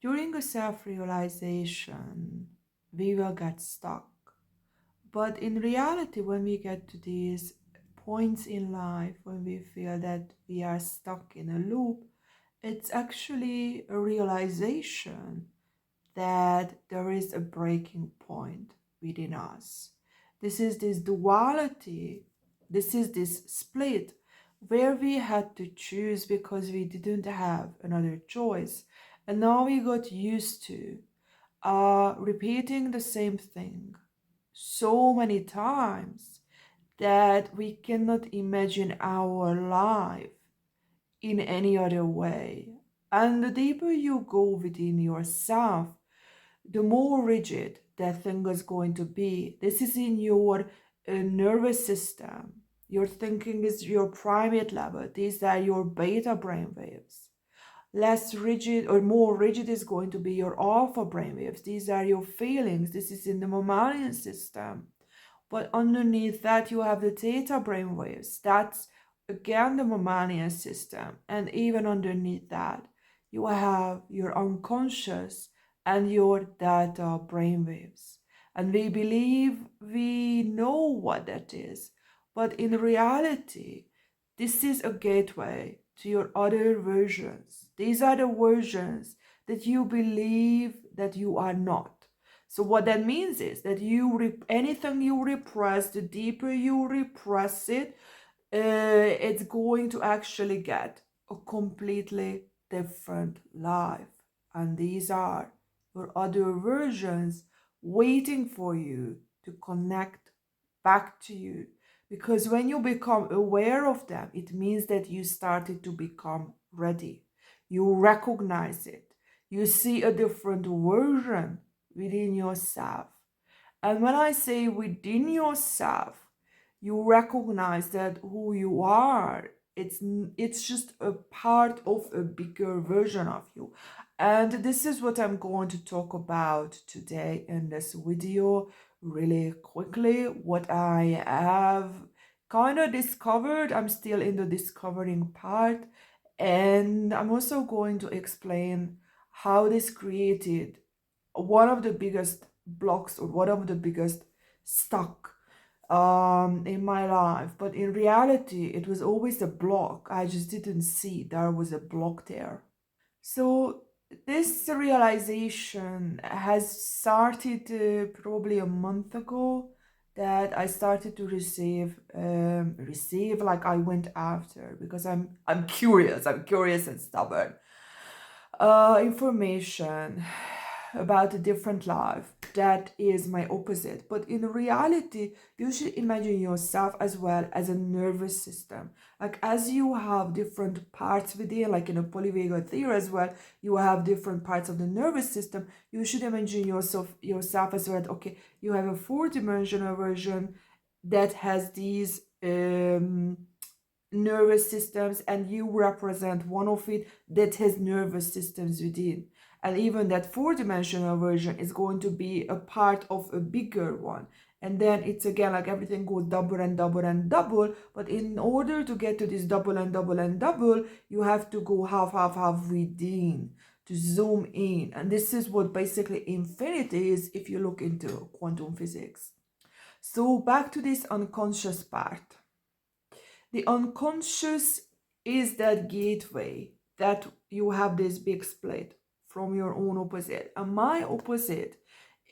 During a self-realization, we will get stuck. But in reality, when we get to these points in life, when we feel that we are stuck in a loop, it's actually a realization that there is a breaking point within us. This is this duality, this is this split where we had to choose because we didn't have another choice. And now we got used to repeating the same thing so many times that we cannot imagine our life in any other way. And the deeper you go within yourself, the more rigid that thing is going to be. This is in your nervous system. Your thinking is your primate level. These are your beta brain waves. Less rigid or more rigid is going to be your alpha brain waves. These are your feelings. This is in the mammalian system. But underneath that, you have the theta brain waves. That's again the mammalian system. And even underneath that, you have your unconscious and your data brain waves. And we believe we know what that is. But in reality, this is a gateway to your other versions. These are the versions that you believe that you are not. So what that means is that anything you repress, the deeper you repress it, it's going to actually get a completely different life. And these are your other versions waiting for you to connect back to you. Because when you become aware of them, it means that you started to become ready. You recognize it. You see a different version within yourself. And when I say within yourself, you recognize that who you are, it's just a part of a bigger version of you. And this is what I'm going to talk about today in this video really quickly. What I have kind of discovered, I'm still in the discovering part, and I'm also going to explain how this created one of the biggest blocks or one of the biggest stuck in my life. But in reality, it was always a block. I just didn't see there was a block there. So this realization has started probably a month ago, that I started to receive like I went after, because I'm curious and stubborn. Information about a different life that is my opposite. But in reality, you should imagine yourself as well as a nervous system. Like as you have different parts within, like in a polyvagal theory as well, you have different parts of the nervous system. You should imagine yourself as well. Okay, you have a four-dimensional version that has these nervous systems, and you represent one of it that has nervous systems within. And even that four-dimensional version is going to be a part of a bigger one. And then it's again like everything goes double and double and double. But in order to get to this double and double and double, you have to go half, half, half within to zoom in. And this is what basically infinity is if you look into quantum physics. So back to this unconscious part. The unconscious is that gateway that you have this big split from your own opposite. And my opposite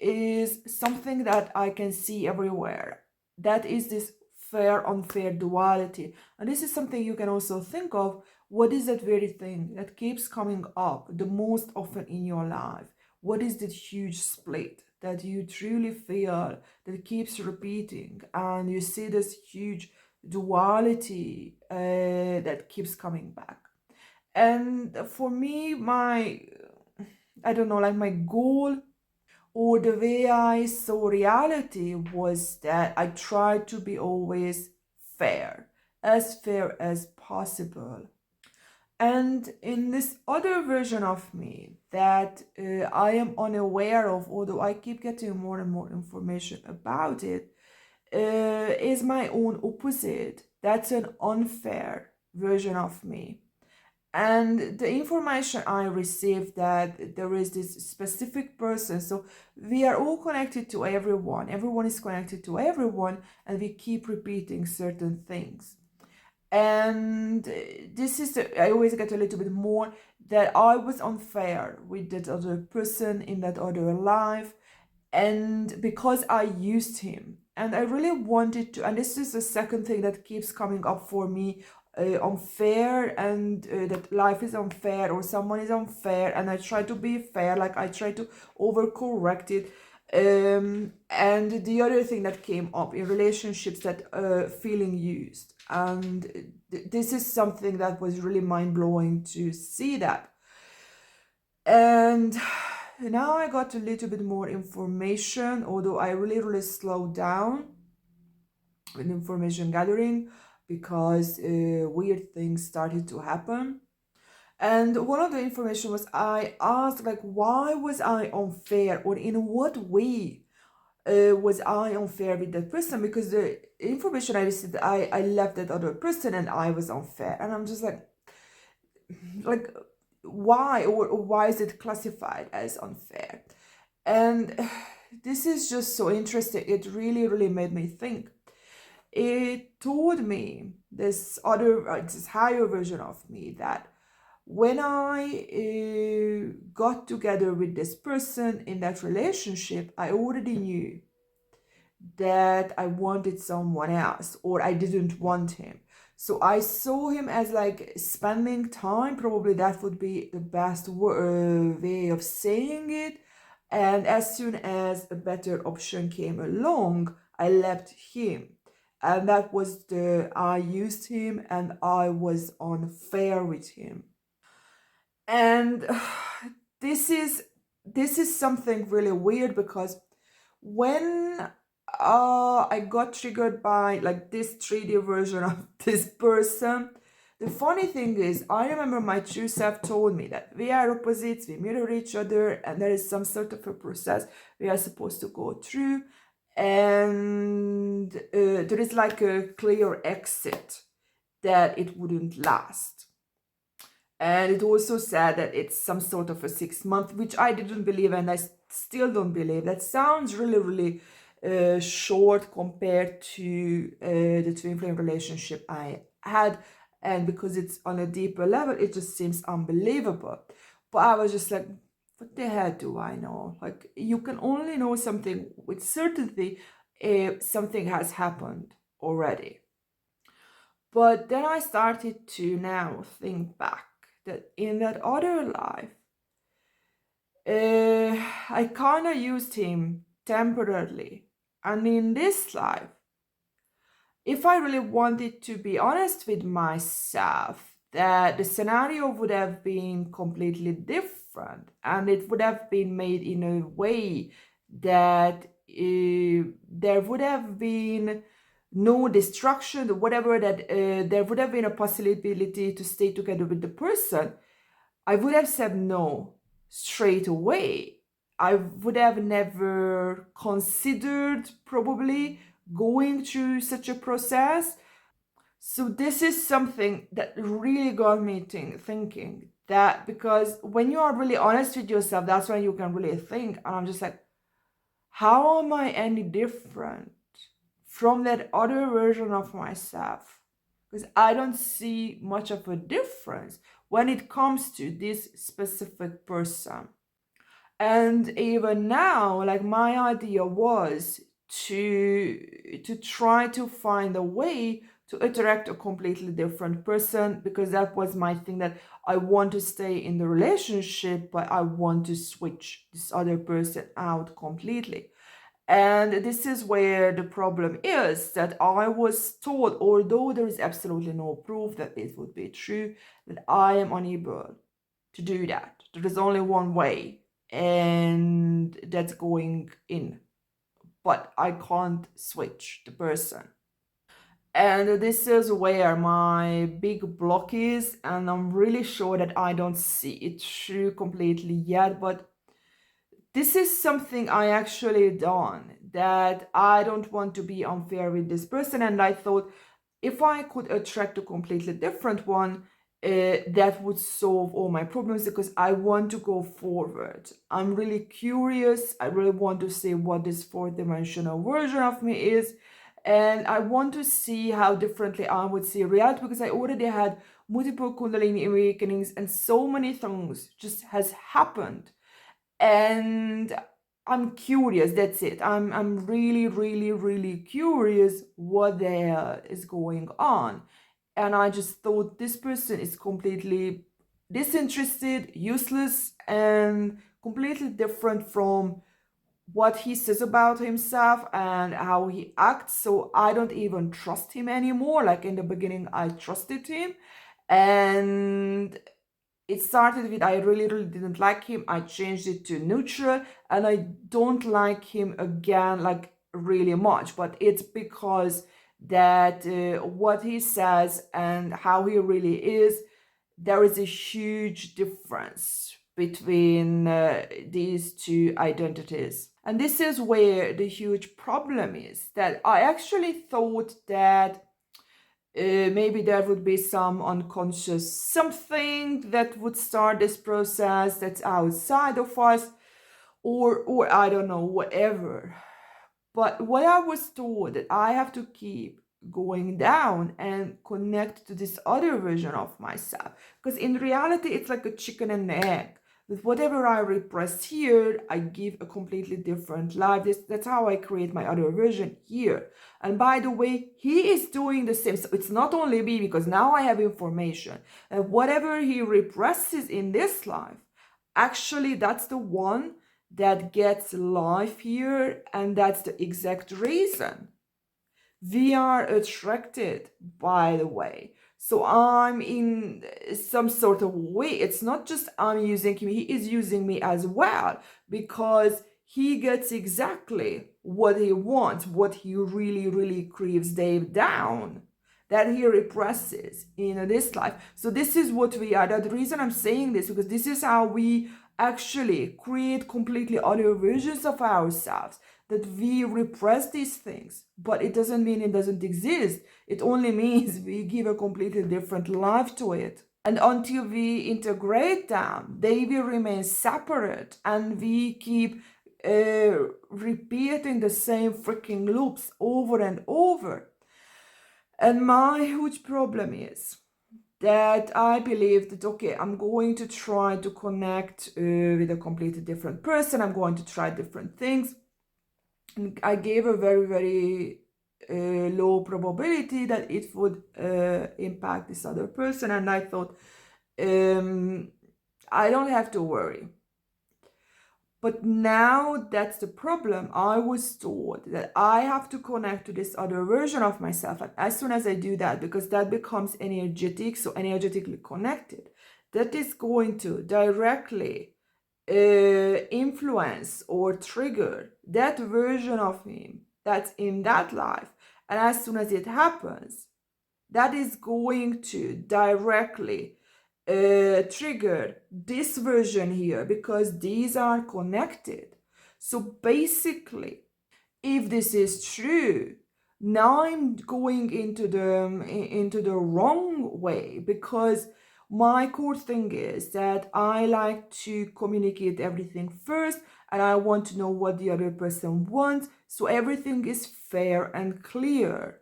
is something that I can see everywhere. That is this fair, unfair duality. And this is something you can also think of. What is that very thing that keeps coming up the most often in your life? What is that huge split that you truly feel that keeps repeating? And you see this huge duality that keeps coming back. And for me, I don't know, like my goal or the way I saw reality was that I tried to be always fair as possible. And in this other version of me that I am unaware of, although I keep getting more and more information about it, is my own opposite. That's an unfair version of me. And the information I received that there is this specific person, so we are all connected to everyone is connected to everyone, and we keep repeating certain things. And this is I always get a little bit more that I was unfair with that other person in that other life, and because I used him, and I really wanted to, and this is the second thing that keeps coming up for me, unfair, and that life is unfair or someone is unfair, and I try to be fair, like I try to overcorrect it. And the other thing that came up in relationships, that feeling used, and this is something that was really mind-blowing to see that. And now I got a little bit more information, although I really slowed down with information gathering because weird things started to happen. And one of the information was, I asked, like, why was I unfair, or in what way was I unfair with that person? Because the information I received, I left that other person and I was unfair. And I'm just like why, or why is it classified as unfair? And this is just so interesting. It really made me think. It told me this other this higher version of me that when I got together with this person in that relationship, I already knew that I wanted someone else, or I didn't want him. So I saw him as like spending time, probably that would be the best way of saying it. And as soon as a better option came along, I left him. And that was I used him and I was unfair with him. And this is something really weird, because when I got triggered by like this 3D version of this person, the funny thing is, I remember my true self told me that we are opposites, we mirror each other, and there is some sort of a process we are supposed to go through, and there is like a clear exit, that it wouldn't last. And it also said that it's some sort of a 6 month, which I didn't believe, and I still don't believe. That sounds really short compared to the twin flame relationship I had. And because it's on a deeper level, it just seems unbelievable. But I was just like, what the hell do I know? Like, you can only know something with certainty if something has happened already. But then I started to now think back that in that other life, I kind of used him temporarily. And in this life, if I really wanted to be honest with myself, that the scenario would have been completely different, and it would have been made in a way that there would have been no destruction, whatever, that there would have been a possibility to stay together with the person, I would have said no straight away. I would have never considered probably going through such a process. So this is something that really got me thinking, that because when you are really honest with yourself, that's when you can really think. And I'm just like, how am I any different from that other version of myself? Because I don't see much of a difference when it comes to this specific person. And even now, like, my idea was to try to find a way to attract a completely different person, because that was my thing, that I want to stay in the relationship, but I want to switch this other person out completely. And this is where the problem is, that I was told, although there is absolutely no proof that it would be true, that I am unable to do that. There is only one way, and that's going in. But I can't switch the person. And this is where my big block is, and I'm really sure that I don't see it through completely yet, but this is something I actually done, that I don't want to be unfair with this person, and I thought if I could attract a completely different one, that would solve all my problems, because I want to go forward. I'm really curious. I really want to see what this fourth dimensional version of me is. And I want to see how differently I would see reality, because I already had multiple Kundalini awakenings and so many things just has happened. And I'm curious, that's it. I'm really, really, really curious what the hell is going on. And I just thought this person is completely disinterested, useless, and completely different from what he says about himself and how he acts. So I don't even trust him anymore. Like in the beginning, I trusted him. And it started with I really, really didn't like him. I changed it to neutral, and I don't like him again, like really much. But it's because that what he says and how he really is, there is a huge difference between these two identities. And this is where the huge problem is, that I actually thought that maybe there would be some unconscious something that would start this process that's outside of us, or I don't know, whatever. But what I was told, that I have to keep going down and connect to this other version of myself, because in reality it's like a chicken and egg. With whatever I repress here, I give a completely different life. That's how I create my other version here. And by the way, he is doing the same. So it's not only me, because now I have information. And whatever he represses in this life, actually that's the one that gets life here. And that's the exact reason we are attracted, by the way. So I'm in some sort of way. It's not just I'm using him, he is using me as well, because he gets exactly what he wants, what he really, really craves deep down, that he represses in this life. So this is what we are. That's the reason I'm saying this, because this is how we actually create completely other versions of ourselves, that we repress these things. But it doesn't mean it doesn't exist. It only means we give a completely different life to it. And until we integrate them, they will remain separate, and we keep repeating the same freaking loops over and over. And my huge problem is that I believe that, okay, I'm going to try to connect with a completely different person. I'm going to try different things. And I gave a very, very low probability that it would impact this other person. And I thought, I don't have to worry. But now that's the problem. I was taught that I have to connect to this other version of myself. And as soon as I do that, because that becomes energetic, so energetically connected, that is going to directly influence or trigger that version of him that's in that life. And as soon as it happens, that is going to directly trigger this version here, because these are connected. So basically, if this is true, now I'm going into the wrong way, because my core thing is that I like to communicate everything first, and I want to know what the other person wants, so everything is fair and clear.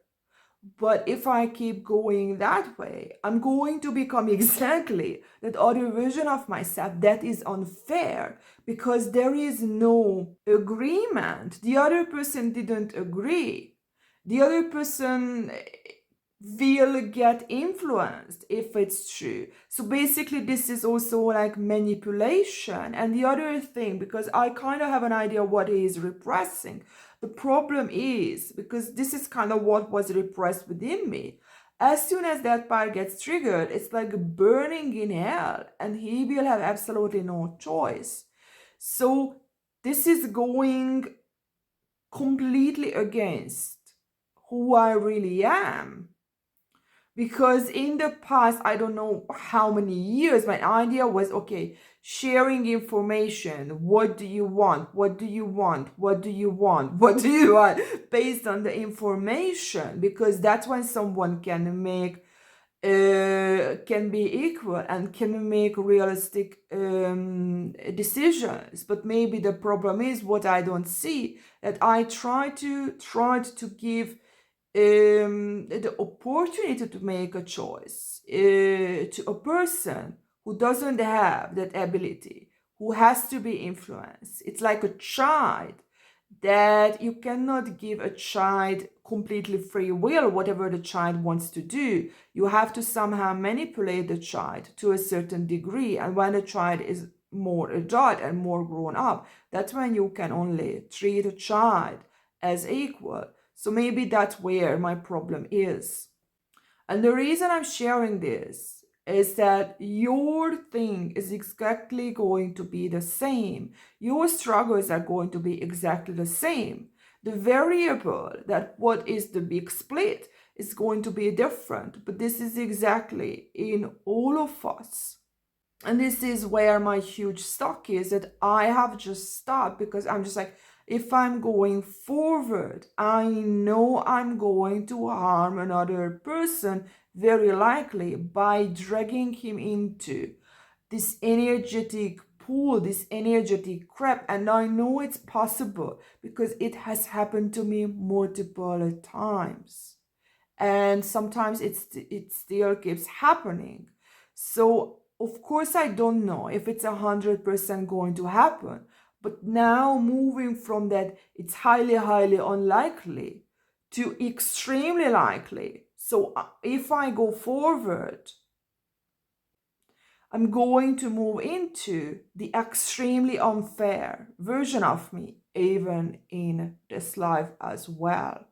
But if I keep going that way, I'm going to become exactly that other version of myself that is unfair, because there is no agreement. The other person didn't agree. The other person will get influenced if it's true. So basically this is also like manipulation. And the other thing, because I kind of have an idea what he is repressing, the problem is, because this is kind of what was repressed within me, as soon as that part gets triggered, it's like burning in hell, and he will have absolutely no choice. So this is going completely against who I really am. Because in the past, I don't know how many years, my idea was, okay, sharing information. What do you want? What do you want? What do you want? What do you want? Based on the information, because that's when someone can make can be equal and can make realistic decisions. But maybe the problem is what I don't see, that I tried to give the opportunity to make a choice to a person who doesn't have that ability, who has to be influenced. It's like a child, that you cannot give a child completely free will, whatever the child wants to do. You have to somehow manipulate the child to a certain degree. And when the child is more adult and more grown up, that's when you can only treat a child as equal. So maybe that's where my problem is. And the reason I'm sharing this is that your thing is exactly going to be the same. Your struggles are going to be exactly the same. The variable, that what is the big split, is going to be different. But this is exactly in all of us. And this is where my huge stuck is, that I have just stopped, because I'm just like, if I'm going forward, I know I'm going to harm another person, very likely, by dragging him into this energetic pool, this energetic crap. And I know it's possible because it has happened to me multiple times. And sometimes it still keeps happening. So of course I don't know if it's 100% going to happen, but now moving from that it's highly unlikely to extremely likely. So if I go forward, I'm going to move into the extremely unfair version of me, even in this life as well.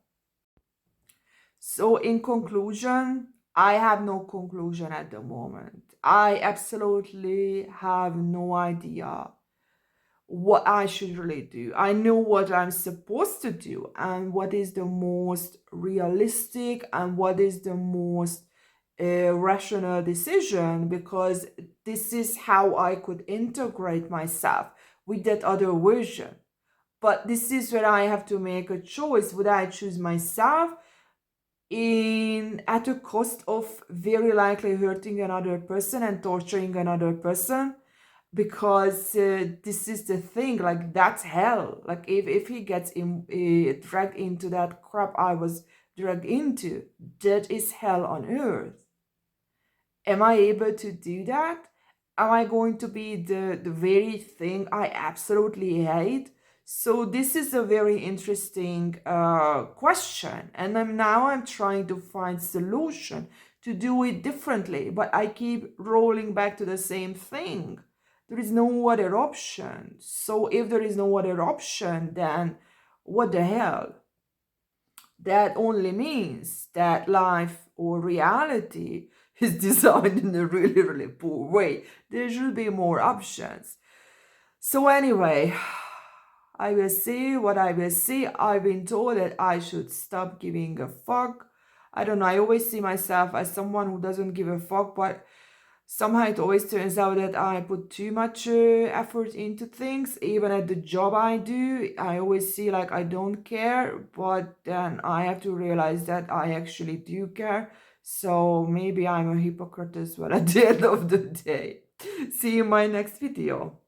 So in conclusion, I have no conclusion at the moment. I absolutely have no idea what I should really do. I know what I'm supposed to do and what is the most realistic and what is the most rational decision, because this is how I could integrate myself with that other version. But this is where I have to make a choice. Would I choose myself at a cost of very likely hurting another person and torturing another person? Because this is the thing, like that's hell. Like if he gets dragged into that crap I was dragged into, that is hell on earth. Am I able to do that? Am I going to be the very thing I absolutely hate? So this is a very interesting question, and I'm trying to find solution to do it differently, but I keep rolling back to the same thing. There is no other option. So if there is no other option, then what the hell? That only means that life or reality is designed in a really poor way. There should be more options. So anyway, I will see what I will see. I've been told that I should stop giving a fuck. I don't know, I always see myself as someone who doesn't give a fuck, but somehow it always turns out that I put too much effort into things. Even at the job I do, I always see like I don't care, but then I have to realize that I actually do care. So maybe I'm a hypocrite as well at the end of the day. See you in my next video.